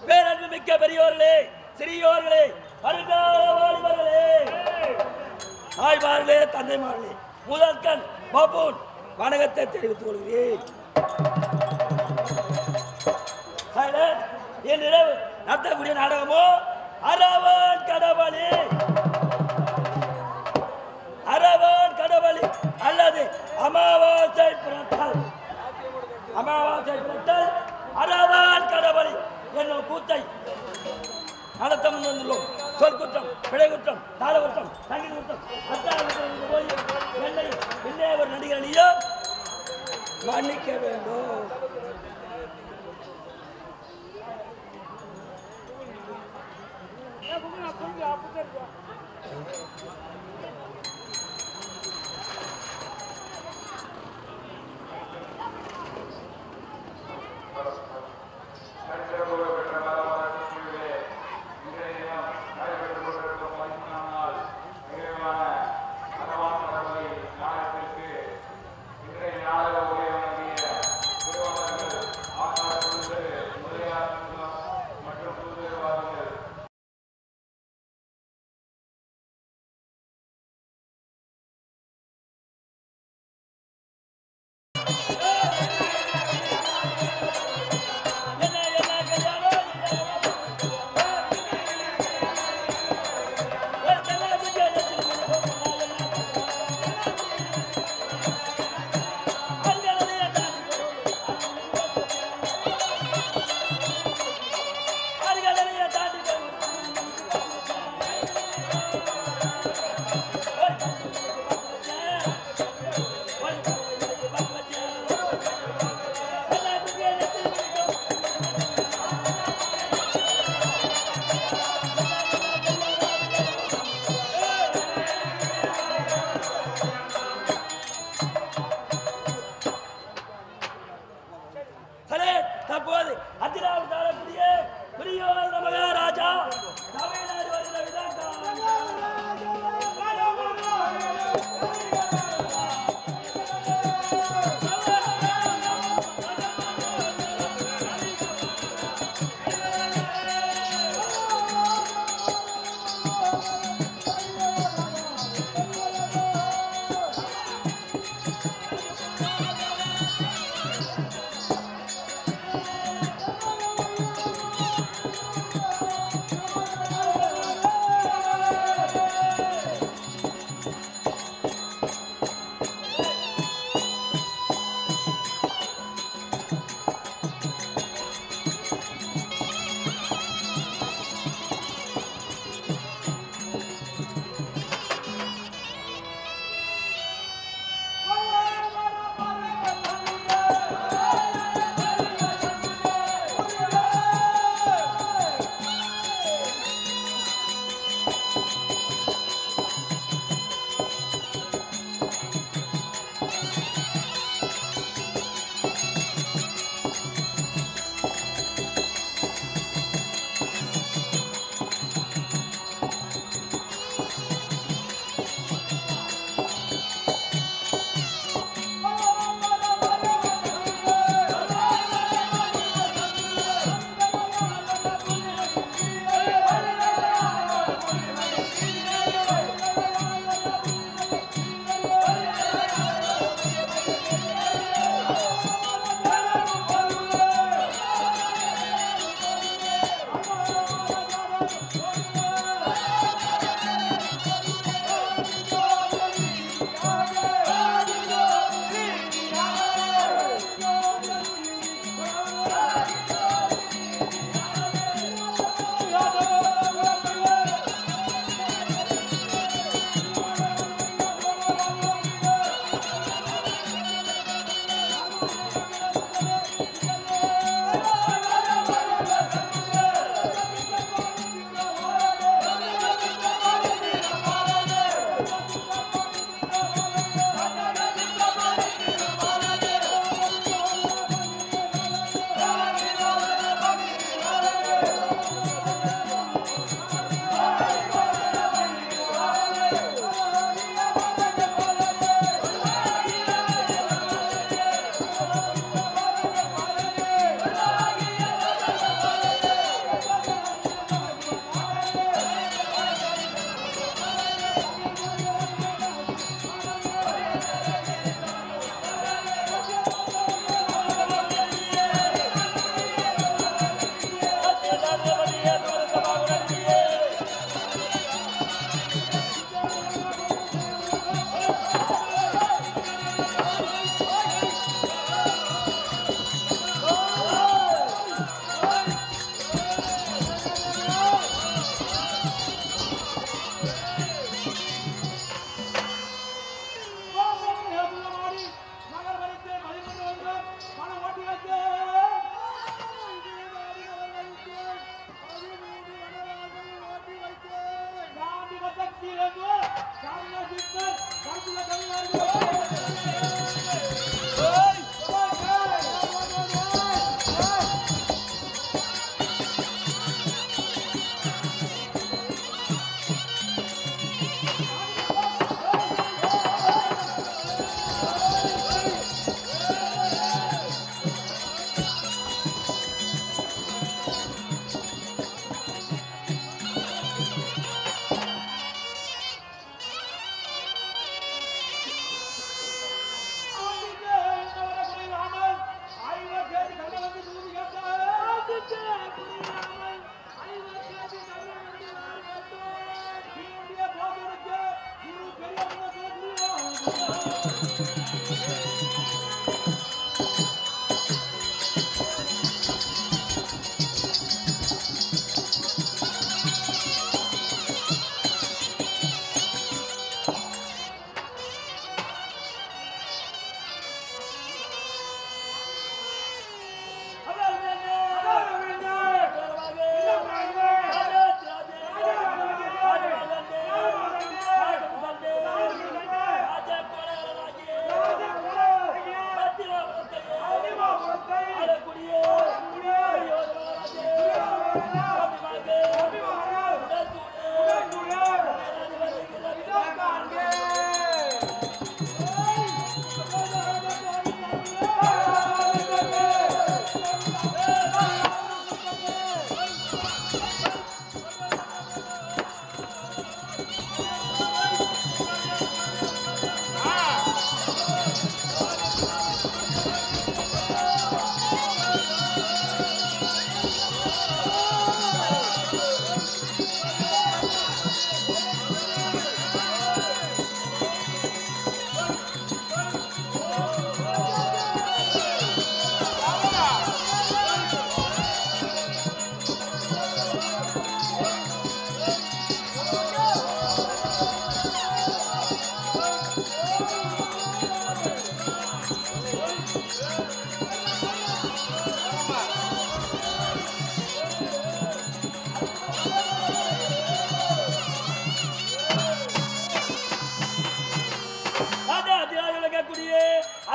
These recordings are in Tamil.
பேரன்புமிக்க பெரியோர்களே, சிறியோர்களே, வருங்கால வாலிபர்களே, தாய்மார்களே, தந்தைமார்களே, முதற்கண் பாபூன் வணக்கத்தை தெரிவித்துக் கொள்கிறேன். இன்றிரவு நடத்தக்கூடிய நாடகமோ அரவன் கடவுளே, அரவன் கடவுளே அல்லது அமாவாசை புறத்தால் அரவன் கடவுளே என்னும் கூத்தை நடத்த முன்வந்துள்ளோம். சொல் குற்றம், பிழை குற்றம், தாள குற்றம், தங்கி குற்றம், போய் என்னை இன்னே ஒரு நடிகரையும் மன்னிக்க வேண்டும்.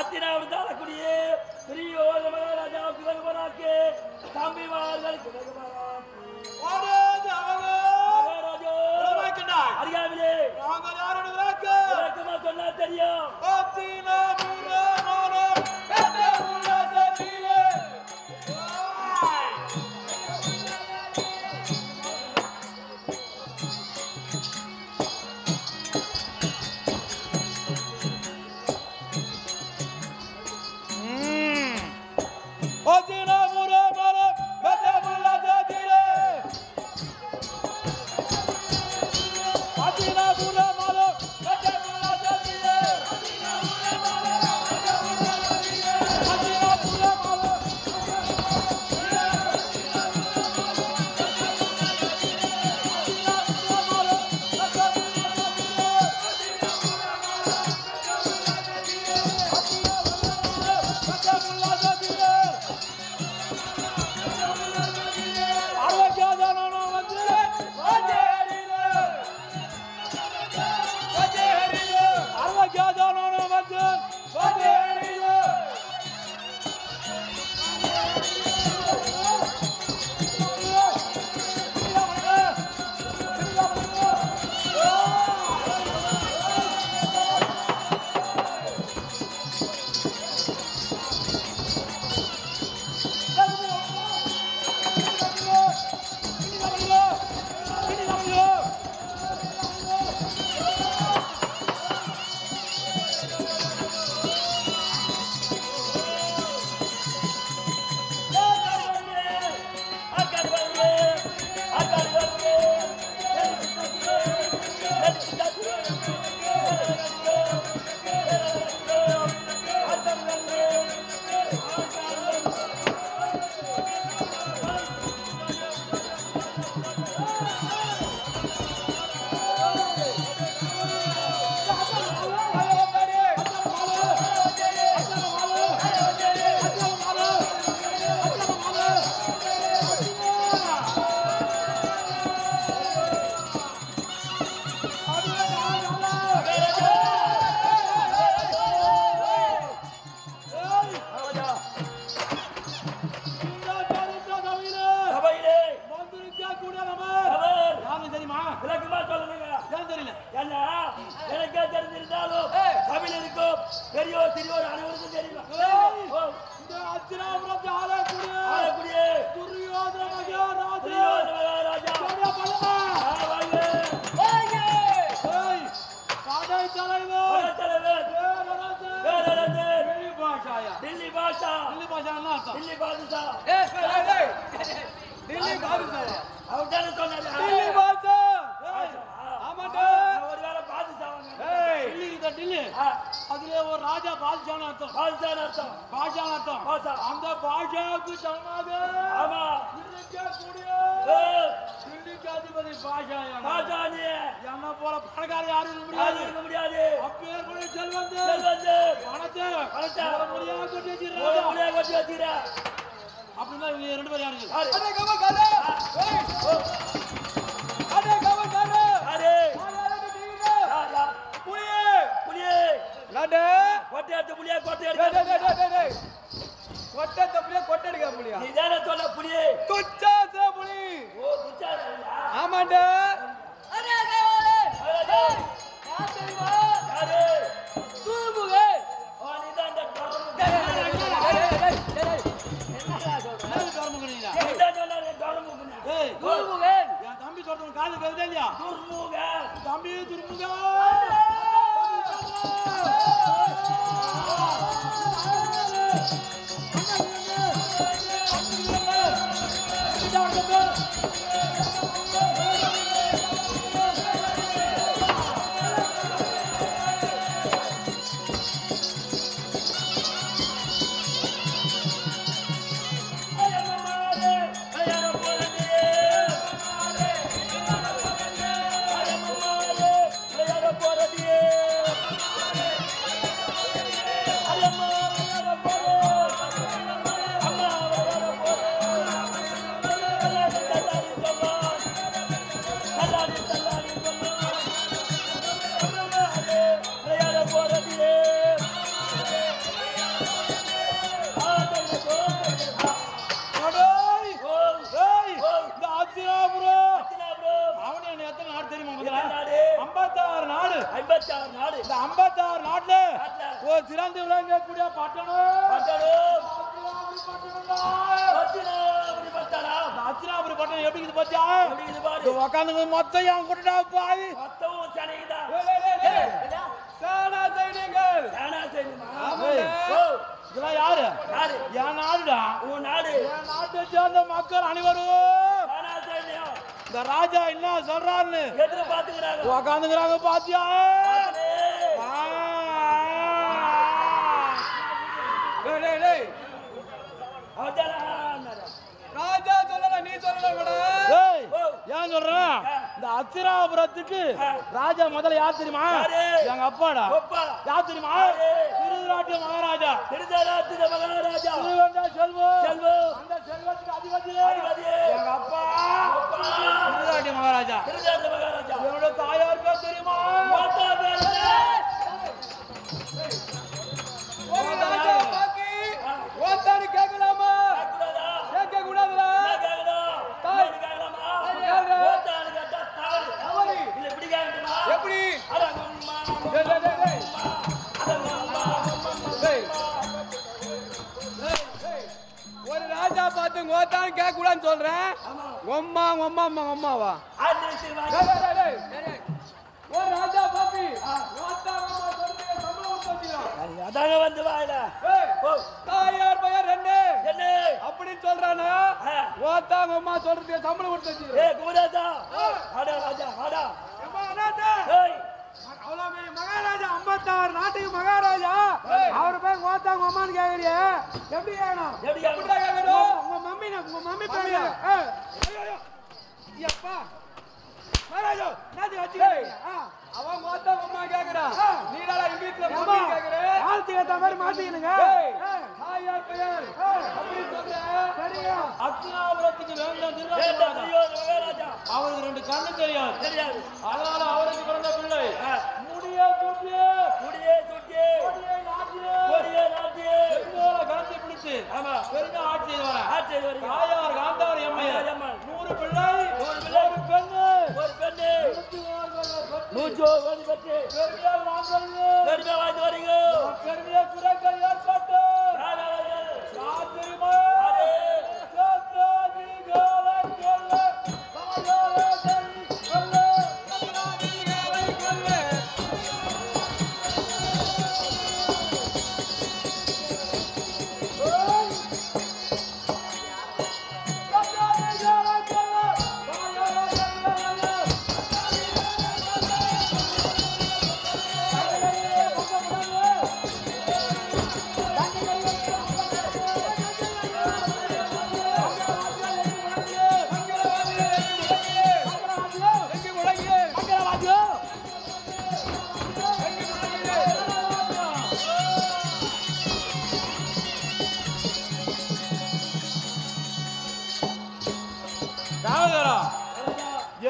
அத்தினாவுடைய பெரியோர் மகாராஜாவுக்கு வெகுமராக்கே தம்பிமார்களுக்கு வெகுமராக்கே அறியாவிலே சொன்னா தெரியும் பெரியோர் சிறியோர் அனைவருக்கும் தெரியுமா दिल्ली बादशाह दिल्ली बादशाह दिल्ली बादशाह அவர்தான சொன்னாரு दिल्ली बादशाह ஆமாடா ஒருவேளை பாதுஷா दिल्ली இந்த दिल्ली அதுல ஒரு ராஜா பாதுஷான அர்த்தம் பாதுஷான அர்த்தம் அந்த பாதுஷாவுக்கு சமமாக ஆமா இருக்கக்கூடிய दिल्ली அதிபதி பாதுஷா நீ என்ன போல பணக்கார யாரும் இருக்க முடியாது அப்பேற்பட்ட செல்வந்தர் பணத்தை முடியாக கொட்டி வச்சிரா அப்படினா இவங்க ரெண்டு பேரும் யாருங்க அடே கமகாரே அடே கமகாரே அரே புலியே லடே கோட்டை புலியே கோட்டை எடுக்க புலியா நீ தான சொன்ன புலியே துச்சாச புலி ஓ துச்சாச ஆமாண்டா அரே அரே காத்தேவா அரே தூமுகே ஓ நீ தான் அந்த தம்பி சொல்றது காது கேக்குதா இல்லையா தம்பி துர்முக பாத்தியா எப்படி இது பாரு உட்காந்து மொத்தம் என் கூட்டடா பாய் மொத்தம் சனைதா சேனா சைனிகள் சேனா சைனிமா இதெல்லாம் யாரு யாரு என் நாடுடா உன் நாடு என் நாட்டை சேர்ந்த மக்கள் அனைவரும் சேனா சைனியம் இந்த ராஜா என்ன சொல்றாருன்னு எதிர பாத்துக்கறாங்க உட்காந்துக்கிறாங்க பாத்தியா ராஜா சொல்லல நீ சொல்லல ஏன் சொல்றேன் இந்த அத்திராபுரத்துக்கு ராஜா முதல்ல யார் தெரியுமா எங்க அப்பாடா யார் தெரியுமா திருதராட்டிய மகாராஜா திருவண்டா செல்வம் அந்த செல்வத்துக்கு அதிபதி எங்க அப்பா திருதராட்டிய மகாராஜா என்னோட தாயார் பேர் தெரியுமா கேட்கலாமா கேட்க கூடாதுடா எப்படி ஒரு ராஜா பார்த்து கோத்தான் கேட்க கூடாதுன்னு சொல்றேன் அம்மாவா ஒரு ராஜா பாப்பி அதாங்க வந்து வாயில தாயார் பையன் என்ன அப்படின்னு சொல்றானா ஓத்தாங்க அம்மா சொல்றதுக்கு சம்பளம் கொடுத்து குமராஜா ஆடா ராஜா ஆடா மகாராஜா 56 நாட்டுக்கு மகாராஜா அவரு பேர் ஓத்தாங்க அம்மான்னு கேக்குறிய எப்படி கேட்கணும் எப்படி கேட்கணும் உங்க மம்மி பேரு அப்பா மகாராஜா நாட்டு வச்சு அவன் ஓத்தாங்க அம்மா கேக்குறான் நீ நாளா இங்கிலீஷ்ல மம்மி கேக்குற ஆளுக்கு ஏத்த மாதிரி மாத்திக்கணுங்க தாயார் பெயர் அப்படி சொல்றேன் சரியா அத்தினாபுரத்துக்கு வேண்டாம் திருராஜா அவருக்கு 2 கண்ணு தெரியாது அதனால அவருக்கு பிறந்த பிள்ளை முடியே சுட்டியே கலந்து பிடிச்சு பெரிய ஆட்சி செய்வார் தாயார் காந்தார் எம்மையார் 100 பிள்ளை ஒரு பெண்ணு 100 பற்றி பெரிய வாழ்ந்து வரீங்க பெரிய குறைகள் ஏற்பட்டு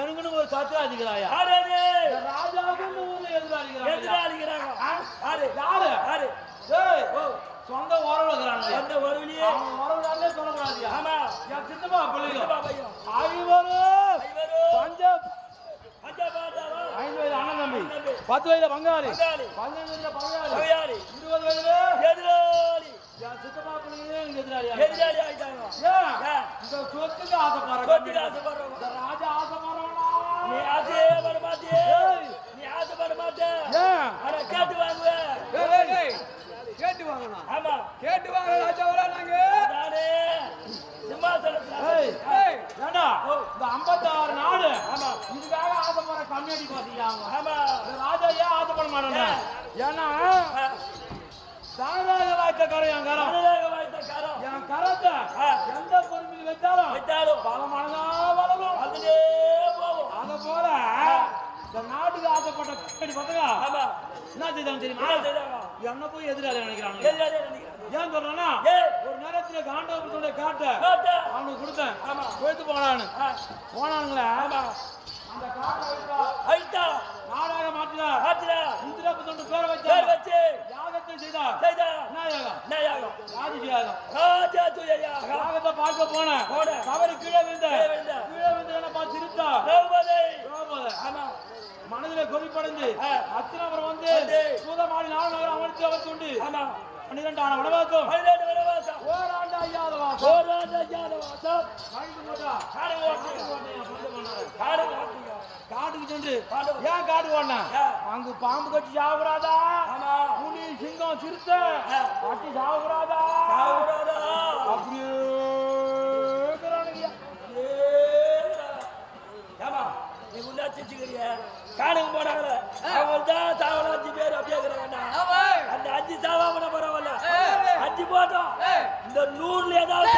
எனக்குன்னு ஒரு சத்திராதிகளாயா ராஜாவுக்கு ஊர்ல எதிராளிக்கிறாங்க சொந்த உறவுகிறாங்க அந்த உறவுலயே உறவுலே சொல்லக்கூடாது ஆமா என் சித்தப்பா பிள்ளைங்க ஐவரும் பஞ்சாப் 5 வயது அண்ணன் தம்பி 10 வயது பங்காளி 15 வயது பங்காளி 20 வயது எதிராளி என் சித்தப்பா பிள்ளைங்க எதிராளி ஆயிட்டாங்க இந்த சொத்துக்கு ஆசைப்படுறாங்க இந்த ராஜா ஆசைப்படுறானா நீ ஆசைப்பட மாட்டியே ஆனா கேட்டு வாங்குவே கேட்டு வாங்கணும் ஆமா கேட்டு வாங்க ராஜாவரா நாங்க நானே சிம்மாசனத்துல ஏண்டா இந்த 56 நாடு ஆமா இதுக்காக ஆசைப்படுற கம்யூனிட்டி பாத்தீங்க ஆமா ராஜா ஏன் ஆசைப்பட மாட்டாங்க ஏன்னா தாராக வாய்த்த கரம் என் கரத்தை எந்த பொறுமையில் வச்சாலும் பலமானதா வளரும் அதுலே போகும் அத போல இந்த நாட்டுக்கு ஆசைப்பட்ட கம்யூனிட்டி பாத்தீங்க ஆமா என்ன செய்தாங்க தெரியுமா என்ன போய் எதிராளி நினைக்கிறாங்க ஏன் சொல்றேன்னா ஒரு நேரத்துல காண்டவபுரத்துடைய காட்ட அவனுக்கு கொடுத்தேன் போயிட்டு போனானுங்களே அந்த காட்டை நாடாக மாற்றினார் இந்திரபுரத்து பேரை வச்சு யாகத்தை செய்தார் என்ன யாகம் யாகத்தை பார்க்க போனேன் தவறு கீழே விழுந்த என்ன பார்த்து சிரித்தா மனதிலே கொதிப்படைந்து அத்தினாபுரம் வந்து சூதமாடி 4 நகரம் அமர்த்தி அவருக்கு உண்டு 12 ஆன வனவாசம் ஓராண்டு ஐயாத வாசம் வாங்கிட்டு போட்டா காடு ஓட்டுங்க காடு ஓட்டுங்க காட்டுக்கு சென்று ஏன் காடு ஓடனா அங்கு பாம்பு கட்டி சாப்பிடாதா ஆமா புலி சிங்கம் சிறுத்தை கட்டி சாப்பிடாதா அப்படியே ஏமா நீ உள்ள சிச்சுக்கிறிய காடுக்கு போனாங்க அவங்க தான் சாவல 5 பேர் அப்படியே இருக்கிறாங்கண்ணா அந்த 5 சாவாம பரவாயில்ல 5 போட்டோம் இந்த 100ல ஏதாவது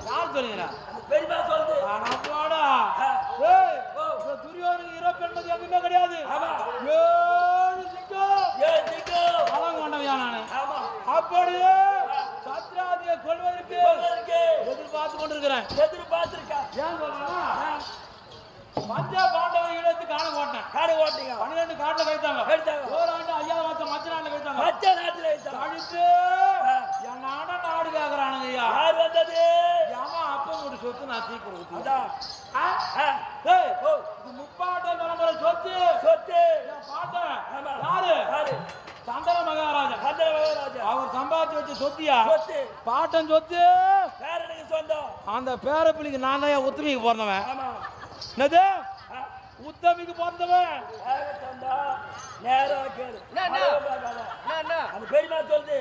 யார் சொல்லுங்கடா பெரியமா சொல்லுது போடா துரியோனுக்கு இறப்பு என்பது எதுவுமே கிடையாது ஆமா 7 சிங்கம் பலம் கொண்டவையா நானு அப்படியே சத்ராதியை கொள்வதற்கு எதிர்பார்த்து கொண்டிருக்கிறேன் எதிர்பார்த்திருக்கா ஏன் சொல்றேன்னா மத்திய பாண்டவர் இடத்து காண போட்டேன் காடு ஓட்டுங்க 12 காட்டுல வைத்தாங்க ஒரு ஆண்டு 5000 வருஷம் மச்ச நாட்டுல வைத்தாங்க மச்ச நாட்டுல வைத்தாங்க அழித்து என் நாடு கேக்குறானுங்க ஐயா யார் வந்தது ஏமா அப்ப ஒரு சொத்து நான் சீக்கிரம் அதான் முப்பாட்ட தலைமுறை சொத்து என் பாட்டன் யாரு சந்திர மகாராஜா அவர் சம்பாதிச்சு வச்ச சொத்தியா பாட்டன் சொத்து பேரனுக்கு சொந்தம் அந்த பேரப்பிள்ளைக்கு நான் தான் உத்தமிக்கு பிறந்தவன் என்னது உத்தமிக்கு பிறந்தவன் நேரம் கேளு அந்த பெரியமா சொல்லுது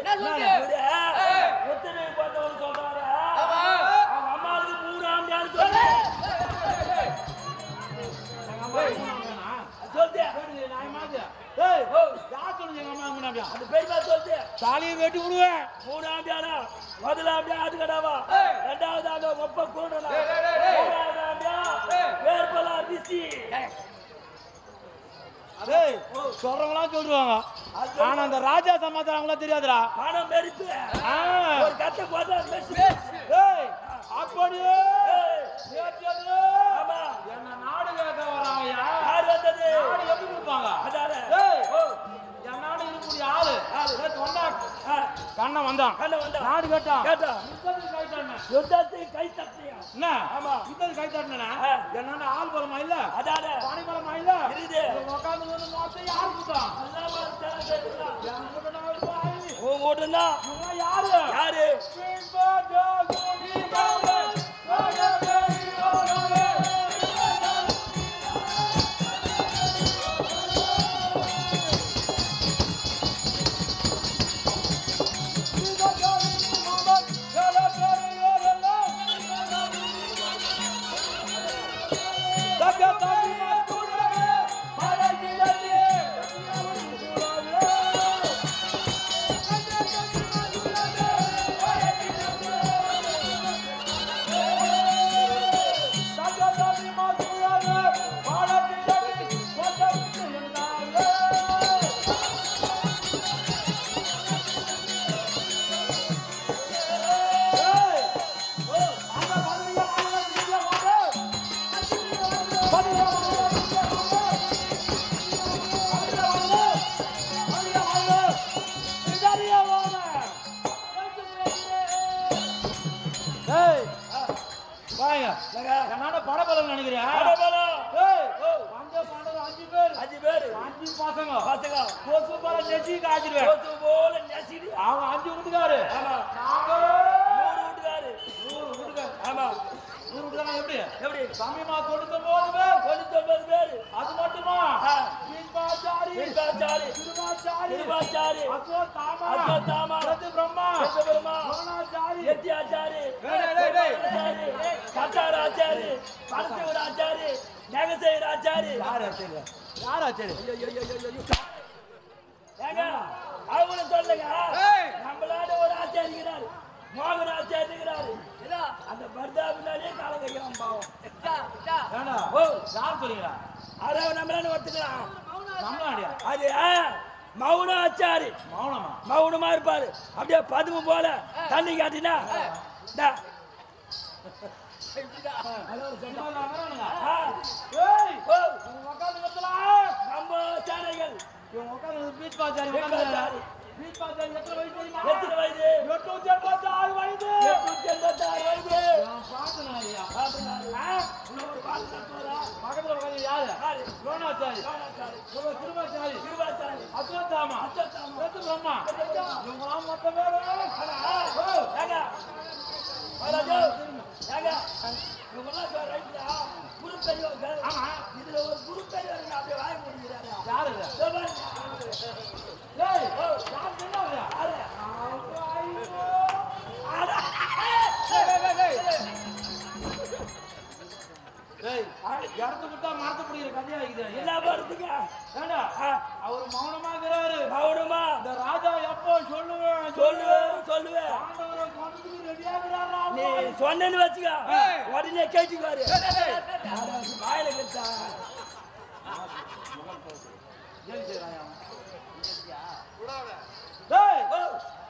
உத்தமிக்கு பிறந்தவன் சொல்றாரு அவங்க அம்மாவுக்கு 3 ஆண்டு சொல்லு தாலியை வெட்டி விடுவேன் 3 ஆண்டியானா முதல்ல ஆண்டியா ஆட்டு கடாவா 2வது ஆண்டா ஒப்ப கூடனா 3வது ஆண்டியா வேர்பலா ரிசி சொல்றவங்களாம் சொல்லுவாங்க ஆனா அந்த ராஜா சமாச்சாரம் அவங்களாம் தெரியாதுடா பணம் மெரிப்பு ஒரு கட்டை போட்டா அப்படியே என்ன நாடு கேட்க வராங்கயா யார் வந்தது நாடு எப்படி கொடுப்பாங்க அதானே என் நாடு இருக்கக்கூடிய ஆளு கண்ணன் வந்தான் நாடு கேட்டான் யுத்தத்துக்கு கை தட்டியா என்ன ஆமா யுத்தத்துக்கு கை தட்டினா என்ன ஆள் பலமா இல்ல அதானே பணி பலமா இல்ல இருக்குது உட்காந்து வந்து மொத்தம் யார் கொடுத்தான் உன் ஓட்டுனா யாரு யாரு படபலம் நினைக்கிறேன் பசங்க கொசு போல நெசி காய்ச்சிருவேன் அவங்க 5 வீட்டுக்காரு 100 வீட்டுக்காரு ஆமா 100 வீட்டுக்காரங்க எப்படி எப்படி சமயமா 99 பேர் அது மட்டுமா திருவாச்சாரி அஸ்வத்தாமா பிரம்மா எத்தியாச்சாரி கட்டாராச்சாரி பரசுவராச்சாரி நகசேராச்சாரி யார் ஆச்சாரி ஏங்க அவங்கள சொல்லுங்க நம்மளால ஒரு ஆச்சாரி இருக்கிறாரு மோகன் ஆச்சாரி இருக்கிறாரு அந்த பர்தா பின்னாடியே கால கையாம் பாவம் யார் சொல்றீங்களா அதாவது நம்மளால ஒத்துக்கலாம் நம்மளாடியா அது மௌனாச்சாரி மௌனமா இருப்பாரு அப்படியே பதுமு போல தண்ணி காட்டினா நம்ம சேனைகள் எத்தனை வயது 886 வயது பக்கத்துல உட்காந்து யாரு துரோணாச்சாரி திருவாச்சாரி அஸ்வத்தாமா பிரம்மா இவங்களாம் மொத்த பேரு சொல்லுவேன் நீ சொன்னேன்னு வச்சுக்க உடனே கேட்டுக்காரு வாயில கேட்டா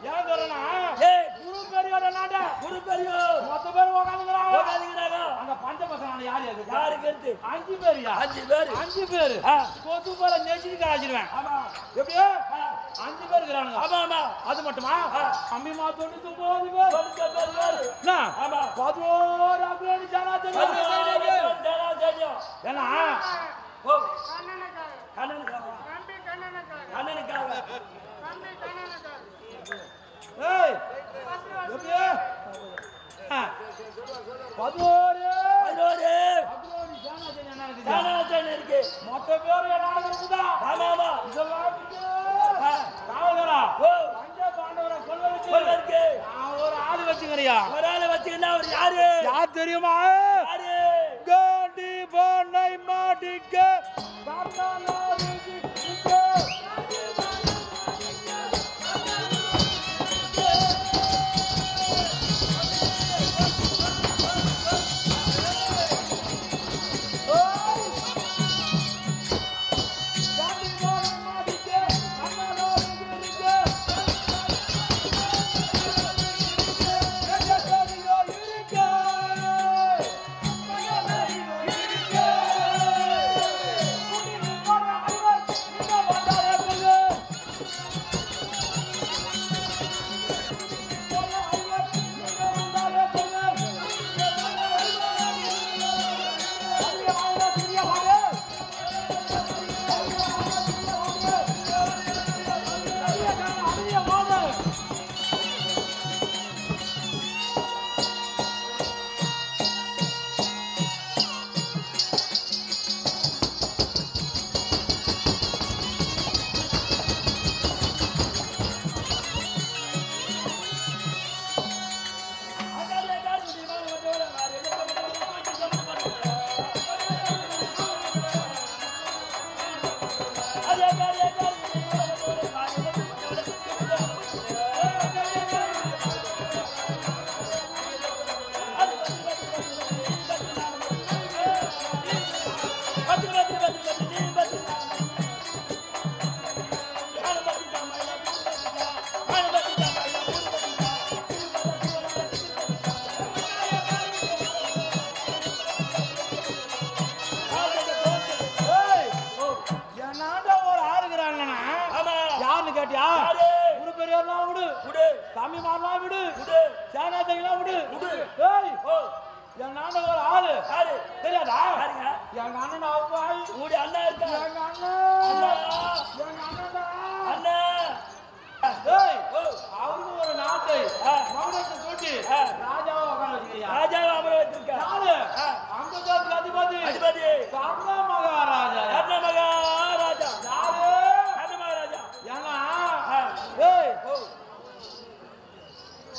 ஏன் சொல்றேன்னா குரு பெரியோ மொத்த பேர் உட்காந்துக்கிறாங்க அந்த பஞ்ச பசங்க யாருக்கு எடுத்து 5 பேர் கொத்து போல நெச்சிட்டு காய்ச்சிருவேன் எப்படியோ 5 பேர் இருக்கிறானுங்க ஆமா அது மட்டுமா அம்மி மா 99 பேர் 11 அப்ளேனி ஜனா தெரியும் ஏன்னா கண்ணனுக்காக ஏய் எப்படியே 11 இருக்கு மொத்த பேர் என்ன இருக்குதா ஆமா இதெல்லாம் காவலரா பஞ்ச பாண்டவரா சொல்லுங்க நான் ஒரு ஆளு வச்சுக்கறியா ஒரு ஆளு வச்சுக்கினா அவர் யார் தெரியுமா யாரு காண்டி பண்ணை மாட்டிக்க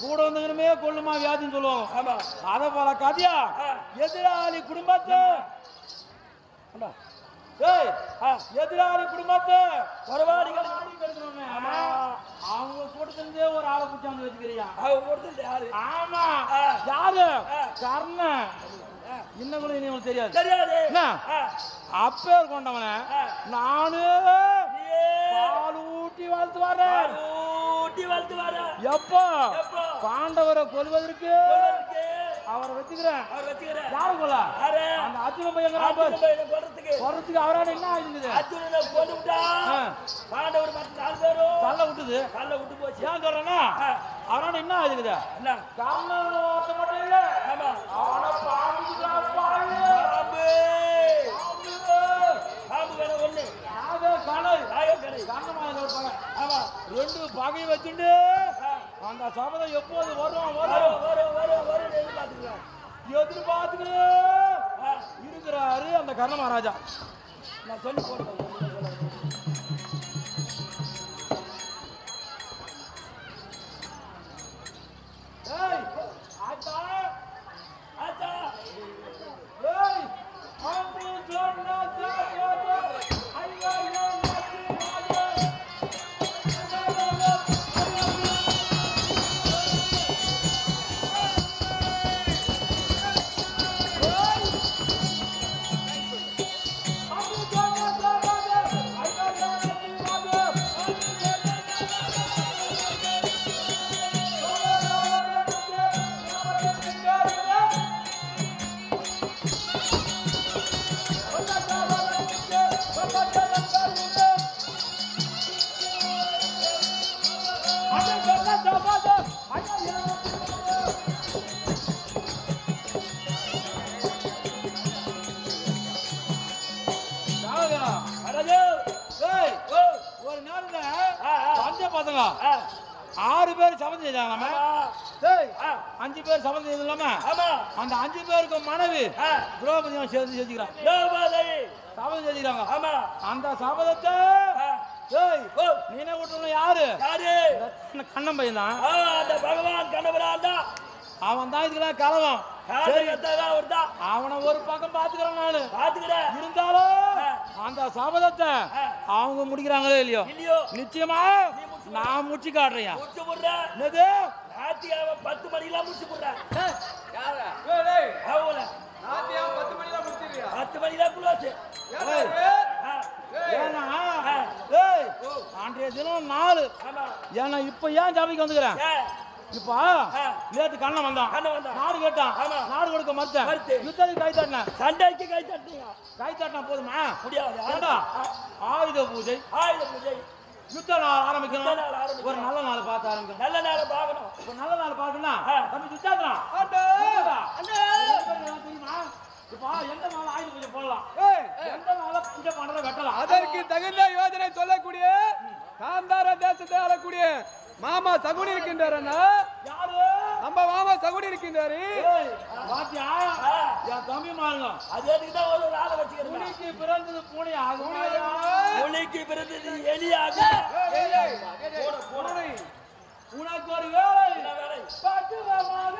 கூட வந்துமே கொள்ளுமா வியாதின்னு சொல்லுவோம் அத போல கதையா எதிராளி குடும்பத்தை எதிராளி குடும்பத்தை அவங்க கூட்டத்திலே ஒரு ஆளை பிடிச்சாந்து வச்சுக்கிறியா ஆமா யாரு கர்ணன் இன்னும் கூட இனி தெரியாது அப்பேர் கொண்டவன நானு பால் ஊட்டி வளர்த்து வரேன் எப்போ பாண்டவரை கொல்வதற்கு அவரை வச்சுக்கிறேன் யாரு கொல்ல அந்த அர்ஜுன பையன் கொல்றதுக்கு அவரான என்ன ஆகுது சல்ல விட்டுது ஏன் சொல்றேன்னா அவரான என்ன ஆகுது காரணம் மட்டும் இல்ல அவனை ரெண்டு பகை வச்சுண்டு அந்த சபதம் எப்போது வரும் எதிர்பார்த்துட்டு இருக்கிறாரு அந்த கர்ண மகாராஜா. நான் சொல்லி போட்டேன். பேர் சபதம் செய்தாங்களாமா. டேய் 5 பேர் சபதம் செய்யலாமா? ஆமா. அந்த 5 பேருக்கு மனைவி திரௌபதியும் சேர்ந்து செஞ்சுக்கிறாங்க. திரௌபதி சபதம் செஞ்சுக்கிறாங்க. ஆமா. அந்த சபதத்தை டேய் நீனே விட்டுறணும். யாரு கண்ணன் பையன் தான். அந்த பகவான் கண்ணபுரான் தான். அவன் தான் இதுக்கெல்லாம் கலவம். அவனை ஒரு பக்கம் பாத்துக்கிறேன் நானு. பாத்துக்கிறேன். இருந்தாலும் அந்த சபதத்தை அவங்க முடிக்கிறாங்களோ இல்லையோ நிச்சயமா நான் முடிச்சு காட்டுறேன். முடிச்சு போடுறேன். என்னது 10 மணிக்கெல்லாம் முடிச்சு போடுறேன். 10 மணிக்கெல்லாம் முடிச்சிருக்கியா? 10 மணிக்கெல்லாம் குளோஸ். ஏன்னா அன்றைய தினம் 4. ஏன்னா இப்ப ஏன் ஜாபிக்கு வந்துக்கிறேன்? இப்ப நேற்று கண்ணன் வந்தான். நாடு கேட்டான். நாடு கொடுக்க மறுத்தேன். யுத்தத்துக்கு கை தட்டினேன். சண்டைக்கு கை தட்டினீங்க. கை தட்டினா போதுமா? முடியாது. ஆயுத பூஜை. யுத்த நாள் ஆரம்பிக்கணும். ஒரு நல்ல நாள் பார்த்து ஆரம்பிக்கணும். நல்ல நாள் பார்க்கணும். ஒரு நல்ல நாள் பார்க்கணும். தம்பி யுத்தாத்தான் தெரியுமா? இப்ப எந்த நாள் ஆயுத பூஜை போடலாம்? எந்த நாள பூஜை பண்றத வெட்டலாம்? அதற்கு தகுந்த யோஜனை சொல்லக்கூடிய காந்தார தேசத்தை ஆளக்கூடிய மாமா சகுனி இருக்கின்றாரண்ணா. யாரு? நம்ம மாமா சகுனி இருக்கின்றாரு. பாத்தியா என் தம்பி மாறுங்க. அது எதுக்கு தான் ஒரு ஆளை வச்சுக்கிறேன். புலிக்கு பிறந்தது பூனை ஆகும். புலிக்கு பிறந்தது எலி ஆகும். பூனை உனக்கு ஒரு வேலை. பட்டுவமாக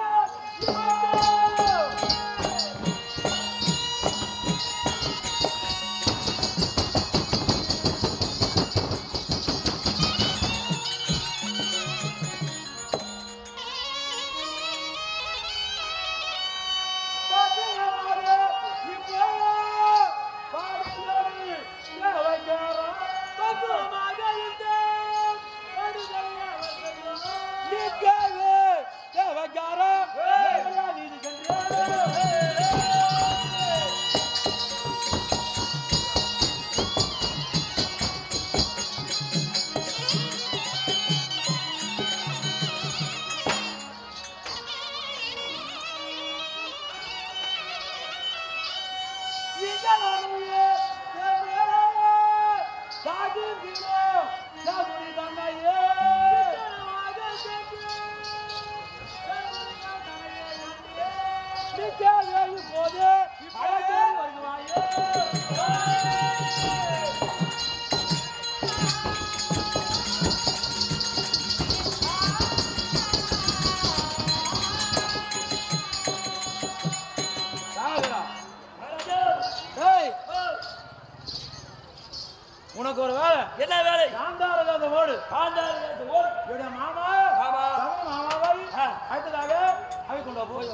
உனக்கு ஒரு வேலை. என்ன வேலை? காந்தாரத ஓடு. காந்தாரத ஓடு. என்னுடைய மாமா மாமாவை அடுத்ததாக அவை கொண்டு போய்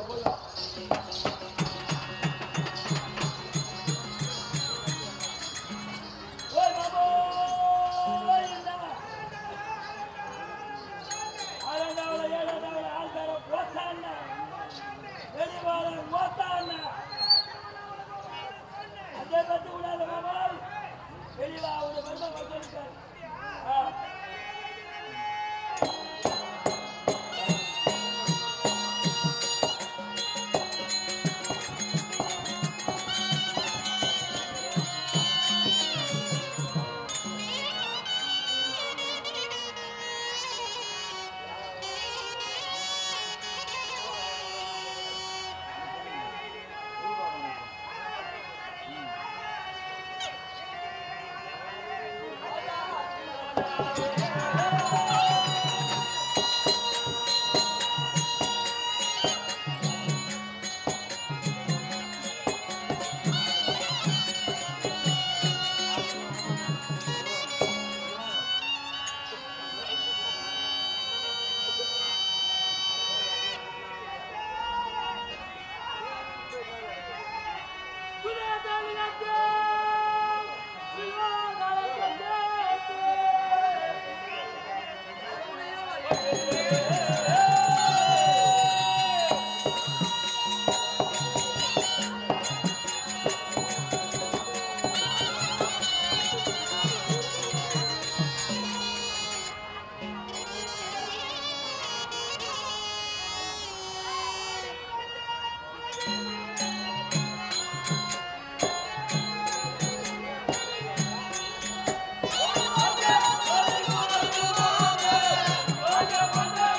Bye.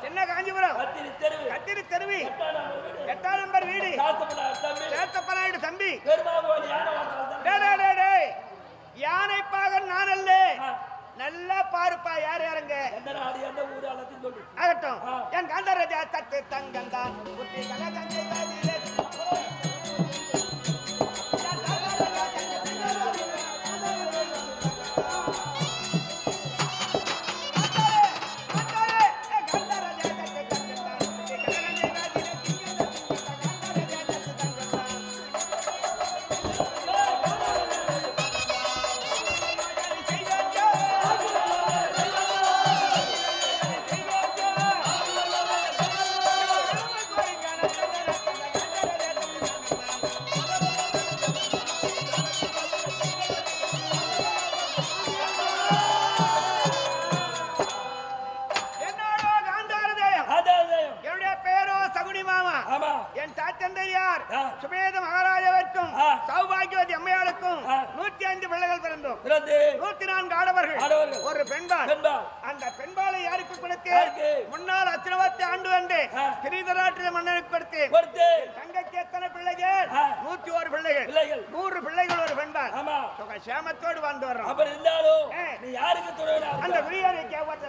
சின்ன காஞ்சிபுரம் கத்திரி தெருவி 8ஆம் நம்பர் வீடு சேத்தப்பநாயுடு தம்பி. யானைப்பாகன் நான் அல்ல. நல்லா பாருப்பா யார் யாருங்க ஆகட்டும். என் காந்தராஜா தட்டு தங்கந்தான் சுமேத மகாராஜாவிற்கும் சௌபாகியவதி அம்மையாளுக்கும் 105 பிள்ளைகள் பிறந்தோம். 104 ஆடவர்கள் ஒரு பெண்பாள். அந்த பெண்பாளை யாருக்கு கொடுத்து முன்னாள் அச்சனவத்தை ஆண்டு வந்து கிரீதராட்டிய மன்னனுக்கு கொடுத்து தங்கைக்கு எத்தனை பிள்ளைகள்? 101 பிள்ளைகள். 100 பிள்ளைகள் ஒரு பெண்பாள். சேமத்தோடு வாழ்ந்து வர்றோம். அந்த குடியாரை கேவற்ற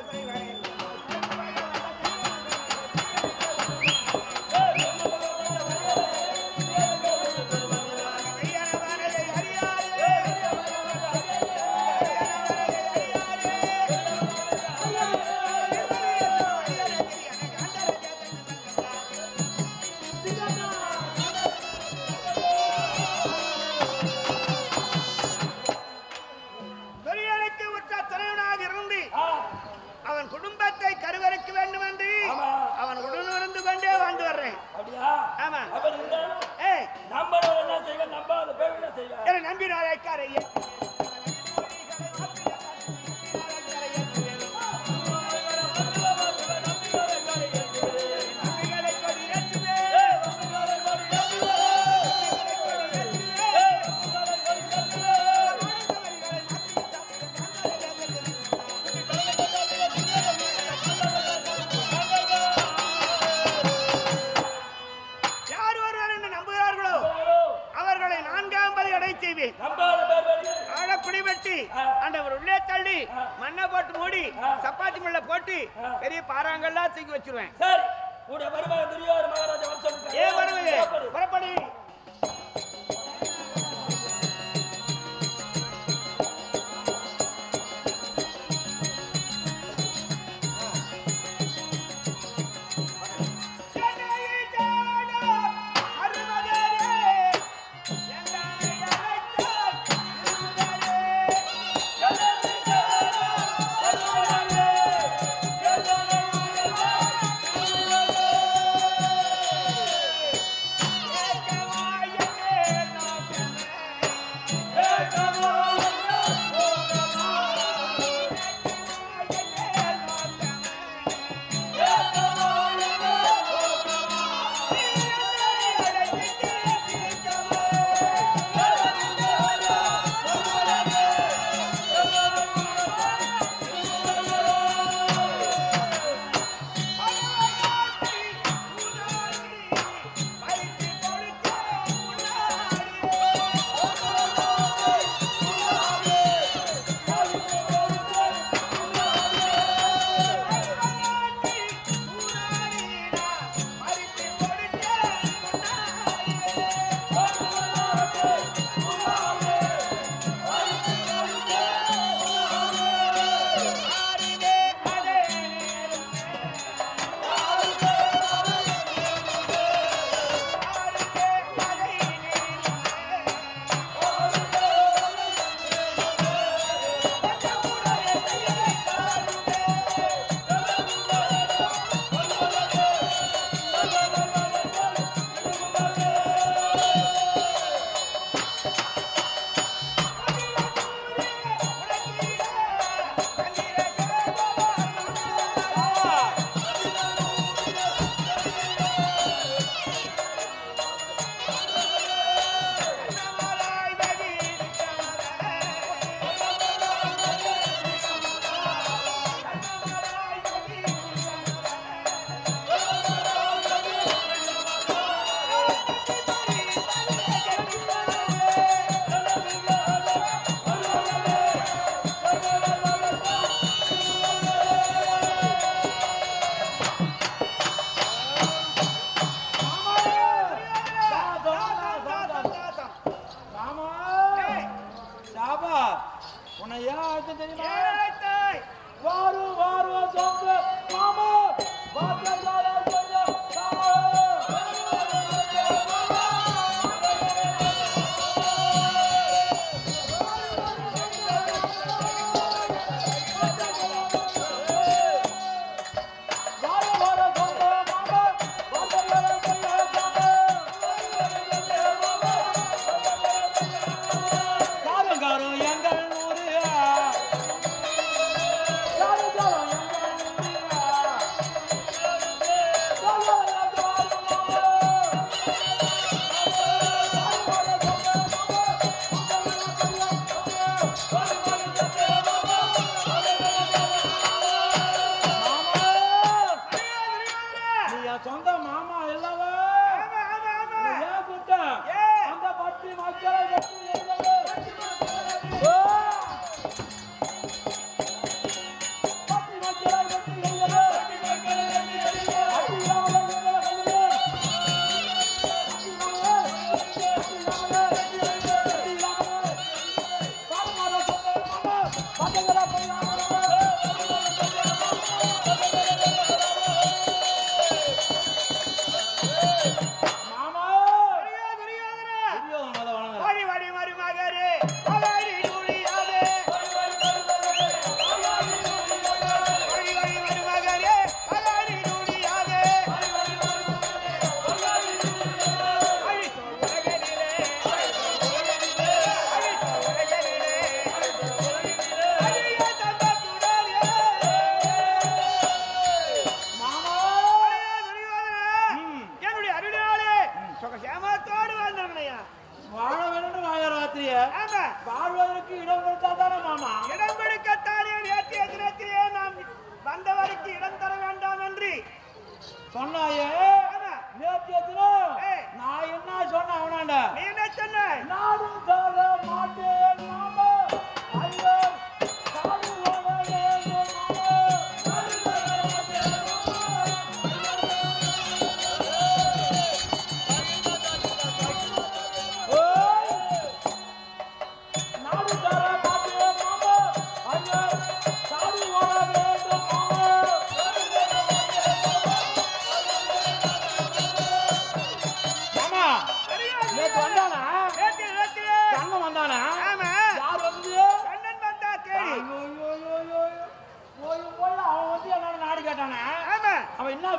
சப்பாத்தி முள்ள போட்டு பெரிய பாறாங்கல்லாம் தூக்கி வச்சிருவேன். சரி கூட வருவாங்க துரியோதன மகாராஜா வர சொல்லுங்க. ஏ வருவே புறப்படி.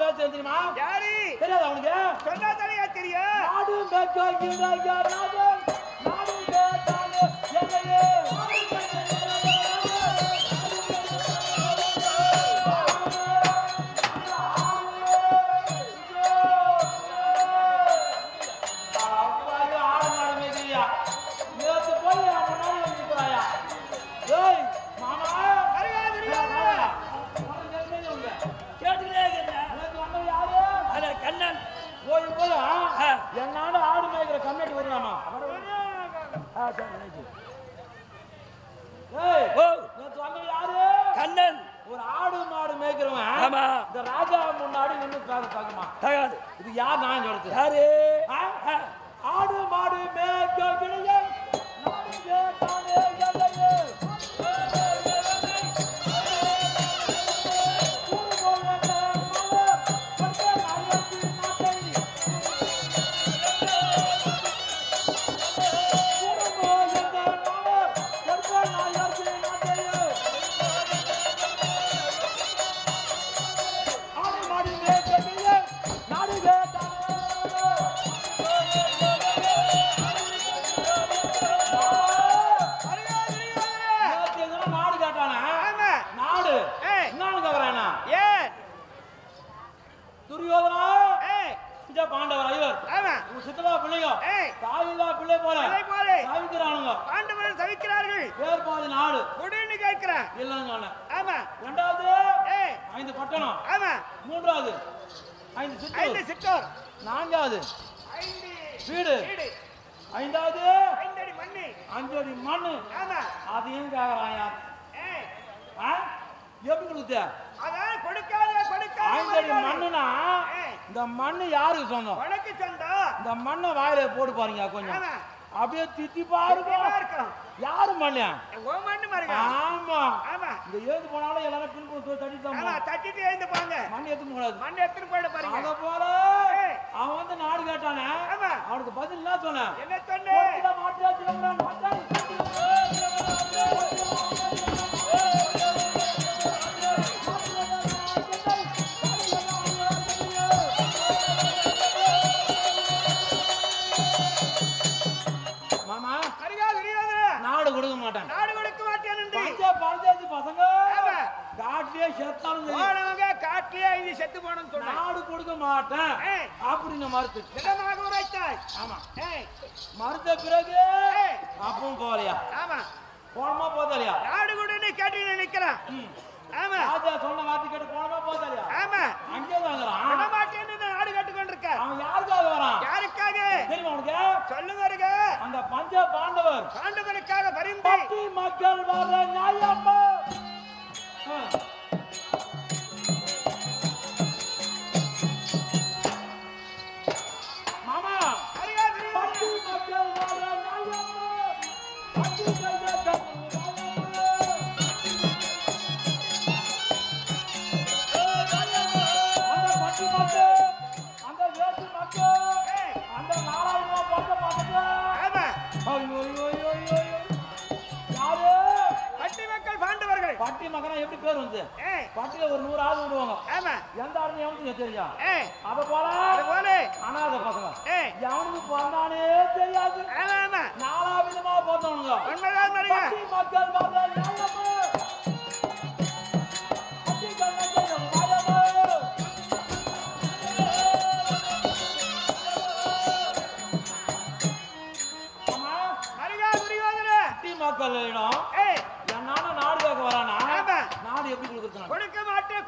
வேலை தெரியுமா? யாரு தெரியாது அவனுக்கு? சொன்னா தானே தெரியும். நாடு மேற்காய்கிறாயா ராஜன், நாடு கேட்டாலே எல்லையே. என்னால ஆடு மேய்க்கிற கம்யூனிட்டி வரலாமா? யாரு? கண்ணன். ஒரு ஆடு மாடு மேய்க்கிறவன் ஆமா. இந்த ராஜா முன்னாடி நின்று தாக்குமா? தகாது. இது யார் நான் சொல்றது? யாரு? ஆடு மாடு மேய்க்க பாண்டவர் ஐவர் சித்தப்பா பிள்ளைங்க தாவிதா பிள்ளை போல தவிக்கிறானுங்க. பாண்டவர்கள் தவிக்கிறார்கள். பேர் பாதி நாடு குடின்னு கேட்கிறேன். இல்லைங்க. ஆமா. இரண்டாவது 5 பட்டணம். ஆமா. மூன்றாவது 5 சிற்றூர். நான்காவது 5 வீடு. ஐந்தாவது 5 அடி மண்ணு. 5 அடி மண்ணு. ஆமா. அதையும் கேக்குறான் யார்? எப்படி கொடுத்த? அதான் கொடுக்காத 5 அடி மண்ணுனா இந்த மண்ணு யாருக்கு சொந்தம்? உனக்கு சொந்தம். இந்த மண்ணை வாயில போட்டு பாருங்க கொஞ்சம். அப்படியே தித்தி பாருங்க. யாரு மண்ணு? ஓ மண்ணு பாருங்க. ஆமா ஆமா. இந்த ஏந்து போனாலும் எல்லாரும் பின் போட்டு தட்டிட்டு தான். ஆமா தட்டிட்டு ஏந்து போங்க. மண்ணு எடுத்து கூடாது. மண்ணு எடுத்து போய்ட பாருங்க. அத போல அவன் வந்து நாடு கேட்டானே. ஆமா. அவனுக்கு பதில் என்ன சொன்ன? என்ன சொன்னே? போடா மாட்டியா சிலம்பரம் மாட்டாய். நாடு கொடுக்க மாட்டான். நாடு கொடுக்க மாட்டேன் என்று பஞ்சாயத்து பசங்க காட்டிலே செத்தாலும் போனவங்க காட்டிலே இது செத்து போனன்னு சொன்னா நாடு கொடுக்க மாட்டேன் அப்படின்னு மறுத்து திடமாக உரைத்தாய். ஆமா. மறுத்த பிறகு அப்பவும் போகலையா? ஆமா. போனமா போதலையா? நாடு கொடுன்னு கேட்டு நினைக்கிறேன். ஆமா. ராஜா சொன்ன வார்த்தை கேட்டு போனமா போதலையா? ஆமா. அங்கே வாங்குறான். விட மாட்டேன்னு நாடு கேட்டு கொண்டிருக்க. அவன் யாருக்காக வரான்? யாருக்காக தெரியுமா உனக்கு? சொல்லுங்க. அந்த பஞ்ச பாண்டவருக்காக பரிந்து பட்டி மக்கள் வர நியாயமா? மாமா பட்டி மக்கள் வர நியாயமா? பட்டி மக்கள் பட்டி மகனா எப்படி பேர் வந்து பட்டில ஒரு 100 ஆள் விடுவாங்க. எந்த ஆளுன்னு எவனுக்கு தெரியும்? அத போல அனாதை பசங்க எவனுக்கு பிறந்தானே தெரியாது. நாலா விதமா பிறந்தவனுங்க. பட்டி மக்கள் மக்களிடம் என்னால நாடு கேட்க வரானா? நாடு எப்படி கொடுக்குறாங்க? கொடுக்க மாட்டேன்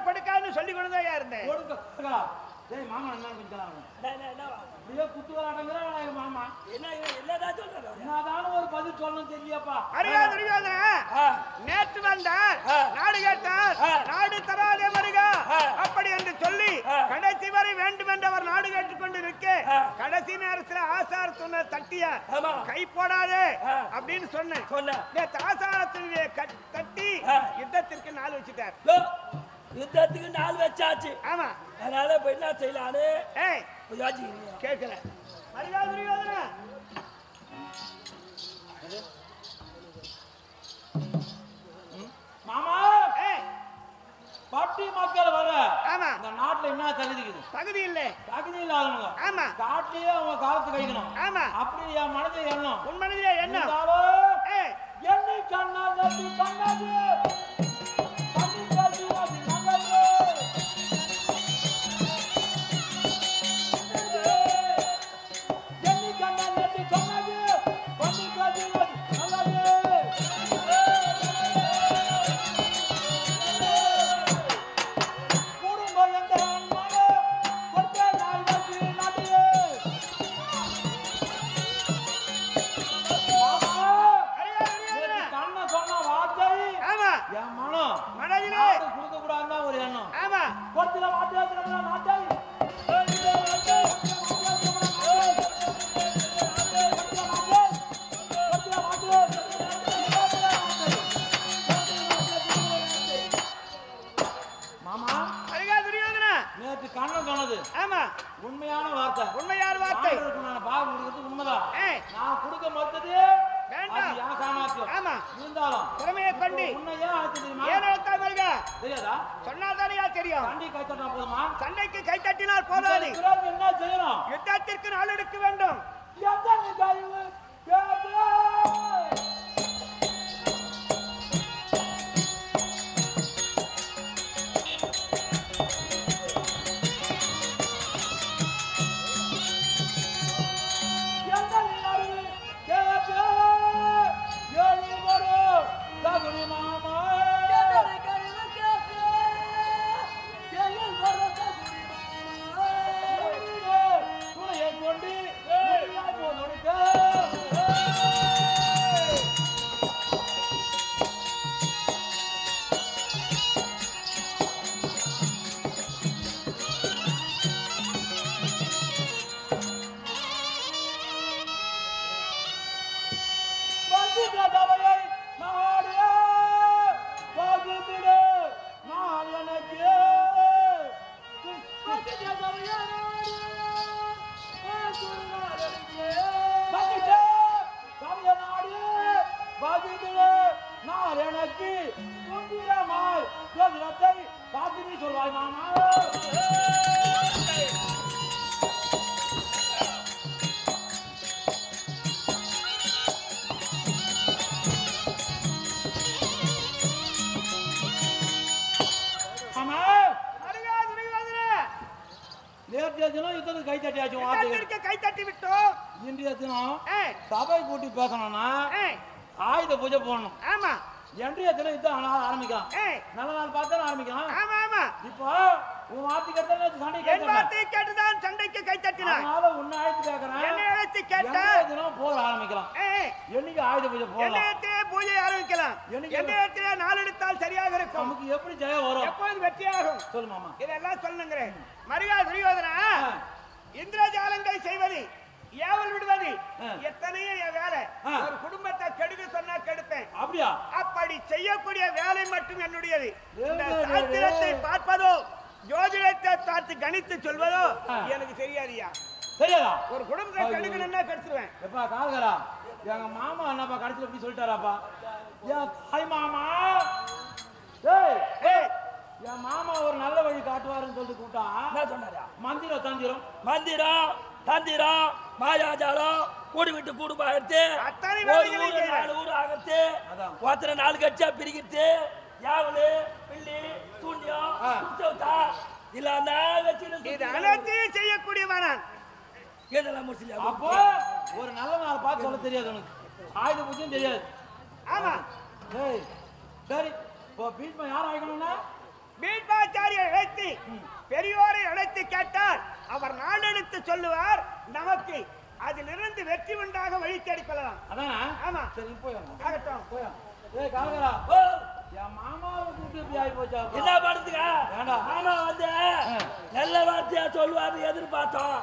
கொடுக்காதுன்னு சொல்லி கொண்டுதான் இருந்தேன். கொடுக்க டேய் மாமா என்ன கொஞ்சலாம் அப்படியே குத்து வராட்டங்கற மாமா என்ன என்னதான் சொல்றாரு? என்னதான் ஒரு பதில் சொல்லணும் தெரியப்பா. அறியாத நேற்று வந்தார் நாடு கேட்டார் நாடு தராதே வருக அப்படி என்று சொல்லி கடைசி வரை வேண்டும் என்று அவர் நாடு கேட்டுக் கொண்டு நிற்க கடைசி நேரத்தில் ஆசார சொன்ன தட்டியா கை போடாதே அப்படின்னு சொன்னேன். நேற்று ஆசாரத்திலே தட்டி யுத்தத்திற்கு நாள் வச்சுட்டார். யுத்தத்துக்கு நாள் வச்சாச்சு. ஆமா. அதனால இப்ப என்ன செய்யலான்னு கேட்கல. மாமா பட்டி மக்கள் வர இந்த நாட்டுல என்ன தகுதி இருக்குது? தகுதி இல்ல. தகுதி இல்லாதவங்க. ஆமா. காட்டிலேயே அவங்க காலத்து கழிக்கணும். ஆமா. அப்படி என் மனதில் எண்ணம். உன் மனதிலே எண்ணம். என்னை கண்ணால் நம்பி கண்ணாது பண்ணி காட்டுவாது நல்லது. என்னை கண்ணால் நம்பி கண்ணாது பண்ணி காட்டுவாது நல்லது. குடும்பம் என்ற மன கொட்ட நாய் நம்பி நாட்டிலே என் மனம் மனதிலே கொடுக்க கூடாதுதான் ஒரு எண்ணம். ஆமா. கொத்தில மாட்டாது மாட்டாது மாமா அருகா துரியோதனா நேற்று கண்ணன் சொன்னது ஆமா உண்மையான வார்த்தை. உண்மையான வார்த்தை. நான் பாகம் கொடுக்கிறது உண்மைதான். நான் கொடுக்க மொத்தது வேண்டாம். யா சாமர்த்தியம். ஆமா. இருந்தாலும் திறமையை கொண்டு உன்னை ஏன் அழைச்சு தெரியுமா? ஏன் அழைத்தாய் மருகா? தெரியாதா? சொன்னாதானே தெரியும். சண்டை கை தட்டினா போதுமா? சண்டைக்கு கை தட்டினால் போதாது. பிறகு என்ன செய்யணும்? யுத்தத்திற்கு நாள் எடுக்க வேண்டும். எத்தனை கைவு கேட்டு சொல்வாய் மாமா. நேற்றைய தினம் யுத்தத்துக்கு கை தட்டியாச்சு. யுத்தத்திற்கு கை தட்டி விட்டோம். இன்றைய தினம் சபை கூட்டி பேசணும்னா ஆயுத பூஜை போடணும். ஆமா. இன்றைய தினம் யுத்தம் ஆரம்பிக்கலாம். நல்ல நாள் பார்த்து ஆரம்பிக்கலாம். ஆமா ஆமா. இப்போ உன் வார்த்தை கேட்டா சண்டை என் வார்த்தை கேட்டுதான் சண்டைக்கு கை தட்டினாய். அதனால உன்னை அழைத்து கேட்கிறேன். என்னை அழைத்து கேட்டா தினம் போர் ஆரம்பிக்கலாம். என்னைக்கு ஆயுத பூஜை போடலாம். என்னையத்திலே பூஜை ஆரம்பிக்கலாம். என்னையத்திலே நாள் எடுத்தால் சரியாக இருக்கும். நமக்கு எப்படி ஜெயம் வரும்? எப்போது வெற்றியாகும்? சொல்லு மாமா. இதெல்லாம் சொல்லுங்கிறேன். மருகா துரியோதனா இந்திரஜாலங்கள் செய்வது ஏவல் விடுவது எத்தனையோ என் வேலை. ஒரு குடும்பத்தை கெடுக்க சொன்னா கெடுப்பேன். அப்படியா? அப்படி செய்யக்கூடிய வேலை மட்டும் என்னுடையது. இந்த சாஸ்திரத்தை பார்ப்பதோ ஜோதிடத்தை பார்த்து கணித்து சொல்வதோ எனக்கு தெரியாதியா. தெரியாதா? ஒரு குடும்பத்தை கெடுக்கணும்னா கெடுத்துருவேன். எப்பா கால்கரா எங்க மாமா என்னப்பா கடைசியில் எப்படி சொல்லிட்டாராப்பா? என் தாய் மாமா என் மாமா ஒரு நல்ல வழி காட்டுவாருன்னு சொல்லிட்டு கூட்டா என்ன சொன்னாரா? மந்திரம் தந்திரம் மந்திரம் தந்திரம் மாயாஜாலம் கூடு விட்டு கூடுபா எடுத்து அத்தனை ஒரு ஊரு 4 ஊர் ஆகத்து ஒருத்தரை 4 கட்சியா பிரிக்கிட்டு யாவலு பிள்ளி சூன்யம் குச்சவுத்தா இல்லன்னா வச்சு இது அனைத்தையும் செய்யக்கூடியவன் இதெல்லாம் முடிச்சு. அப்போ ஒரு நல்ல நாள் பார்த்து சொல்ல தெரியாது உனக்கு. ஆயுத பூஜையும் தெரியாது. ஆமா. சரி இப்போ பீட்மா யார் ஆகணும்னா பீட்மாச்சாரியை அழைத்து பெரியோரை அழைத்து கேட்டால் அவர் நாடெடுத்து சொல்லுவார். நமக்கு அதிலிருந்து வெற்றி உண்டாக வழி தேடிக் கொள்ளலாம். அதானா? ஆமா. சரி போய் ஆகட்டும். போய் கால்கரா என் மாமாவை கூட்டு இப்படி ஆகி போச்சா? என்ன பண்றதுக்கா? மாமா வந்து நல்ல வார்த்தையா சொல்லுவாரு எதிர்பார்த்தோம்.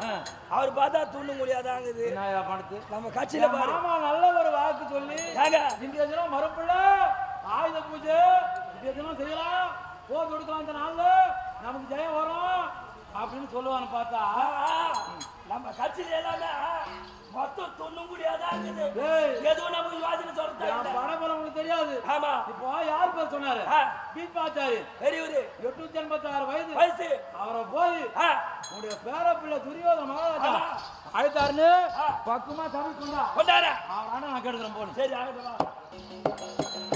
அவர் பார்த்தா துண்ணு முடியாதாங்குது. நம்ம கட்சியில மாமா நல்ல ஒரு வாக்கு சொல்லி இன்றைய தினம் மறுப்புல ஆயுத பூஜை இன்றைய தினம் செய்யலாம், போர் கொடுக்கலாம், இந்த நாள்ல நமக்கு ஜெயம் வரும் அப்படின்னு சொல்லுவான்னு பார்த்தா நம்ம கட்சியில எல்லாமே மொத்தம் ஒண்ணும் முடியாதா இருக்குது ஏய் எதுவும் நமக்கு யோசனை சொல்றது என் பணபலம் உனக்கு தெரியாது. ஆமா இப்போ யார் பேர் சொன்னாரு? பீப்பாச்சாரி பெரியவரு 886 வயசு அவரை போய் உன்னுடைய பேர பிள்ளை துரியோதன மகாராஜா அழைத்தாருன்னு பக்குமா சமைச்சு கொண்டார கொண்டார அவரான நான் கேட்கிறேன் போன. சரி ஆகட்டும்.